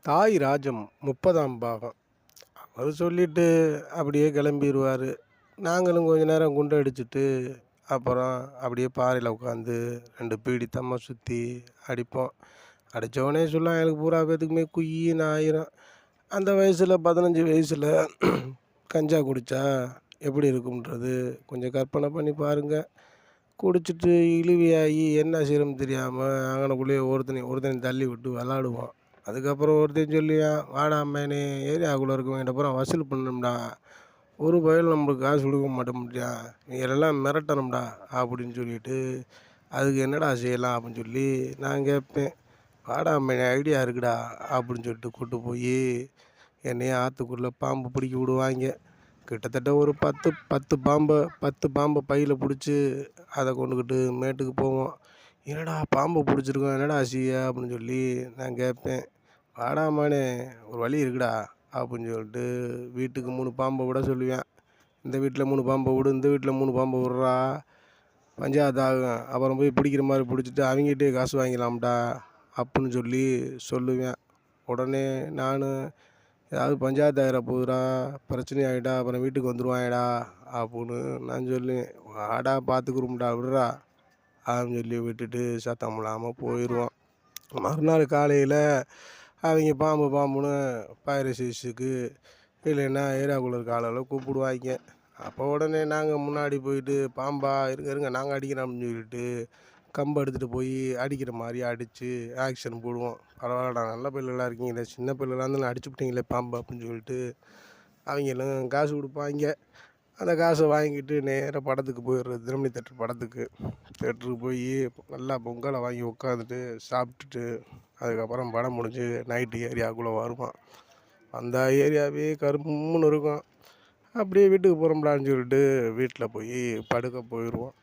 தாய் ராஜம் 30ஆம் பாகம். அவரு சொல்லிட்டு அப்படியே கிளம்பிருவாரு. நாங்களும் கொஞ்ச நேரம் குண்டு அடிச்சுட்டு, அப்புறம் அப்படியே பாறையில உட்காந்து 2 பீடி தம்மா சுத்தி அடிப்போம். அடிச்சோனே சொல்லுவான், எனக்கு பூரா பேத்துக்குமே குய்யின்னு ஆயிரும். அந்த வயசுல 15 வயசுல கஞ்சா குடிச்சா எப்படி இருக்கும்ன்றது கொஞ்சம் கற்பனை பண்ணி பாருங்க. குடிச்சிட்டு இழுவியாகி என்ன செய்றோம்னு தெரியாம அங்கனக்குள்ளேயே ஒருத்தனையும் தள்ளி விட்டு விளாடுவோம். அதுக்கப்புறம் ஒருத்தன் சொல்லுவான், "வாடா மேனே ஏரியாக்குள்ள இருக்கவன்கிட்ட பூரா வசூல் பண்ணணும்டா. ஒரு பயலும் நம்மளுக்கு காசு குடுக்க மாட்டேன்றான். இவங்களெல்லாம் மிரட்டணும்டா" அப்படின்னு சொல்லிட்டு, "அதுக்கு என்னடா செய்யலாம்?" அப்படின்னு சொல்லி நான் கேட்பேன். "வாடா மேனே ஐடியா இருக்குடா" அப்படின்னு சொல்லிட்டு கூட்டு போய் என்னைய ஆத்துக்குள்ள பாம்பு பிடிக்க விடுவாய்ங்க. கிட்டத்தட்ட ஒரு 10 பாம்ப பையில புடிச்சு, அத கொண்டுக்கிட்டு மேட்டுக்கு போவோம். "என்னடா பாம்ப புடிச்சிருக்கோம், என்னடா செய்ய?" அப்படின்னு சொல்லி நான் கேட்பேன். "வாடா மகனே ஒரு வழி இருக்குடா" அப்படின்னு சொல்லிட்டு வீட்டுக்கு 3 பாம்ப விட சொல்லுவேன். "இந்த வீட்ல 3 பாம்ப விடு, இந்த வீட்ல 3 பாம்ப விட்றா, பஞ்சாயத்து ஆகும். அப்புறம் போய் பிடிக்கிற மாரி பிடிச்சிட்டு அவங்ககிட்டயே காசு வாங்கிக்கலாம்டா" அப்படின்னு சொல்லி சொல்லுவேன். உடனே நானு, "ஏதாவது பஞ்சாயத்து ஆயிற போகுதுடா, பிரச்சனை ஆயிட்டா அப்புறம் வீட்டுக்கு வந்துருவாங்கடா" அப்படின்னு நான் சொல்லுவேன். "வாடா பார்த்துக்குருவோம்டா விட்றா" அப்படின்னு சொல்லி விட்டுட்டு சத்தம் இல்லாமல் போயிடுவோம். மறுநாள் காலையில் அவங்க பாம்பு பாம்புன்னு ஃபயர் சர்வீஸுக்கு இல்லைன்னா ஏரியாக்குள்ள இருக்க ஆளுகளை கூப்பிடுவாங்க. அப்போ உடனே நாங்கள் முன்னாடி போயிட்டு, "பாம்பா இருங்க இருங்க நாங்கள் அடிக்கிறோம்" அப்படின்னு சொல்லிட்டு கம்பை எடுத்துகிட்டு போய் அடிக்கிற மாதிரி அடித்து ஆக்ஷன் போடுவோம். "பரவாயில்லடா நல்ல பிள்ளைகளாக இருக்கீங்களே, சின்ன பிள்ளைகளாக இருந்தாலும் அடிச்சு விட்டீங்களே பாம்பு" அப்படின்னு சொல்லிட்டு அவங்களும் காசு கொடுப்பாங்க. அந்த காசை வாங்கிட்டு நேராக படத்துக்கு போயிடுறது, தினமணி தேட்டர் படத்துக்கு. தேட்டருக்கு போய் நல்லா பொங்கலை வாங்கி உட்காந்துட்டு சாப்பிட்டுட்டு, அதுக்கப்புறம் படம் முடிஞ்சு நைட்டு ஏரியாவுக்குள்ளே வருவோம். அந்த ஏரியாவே கரும்முன்னு இருக்கும். அப்படியே வீட்டுக்கு போகிறோம்டான்னு சொல்லிட்டு வீட்டில் போய் படுக்க போயிடுவோம்.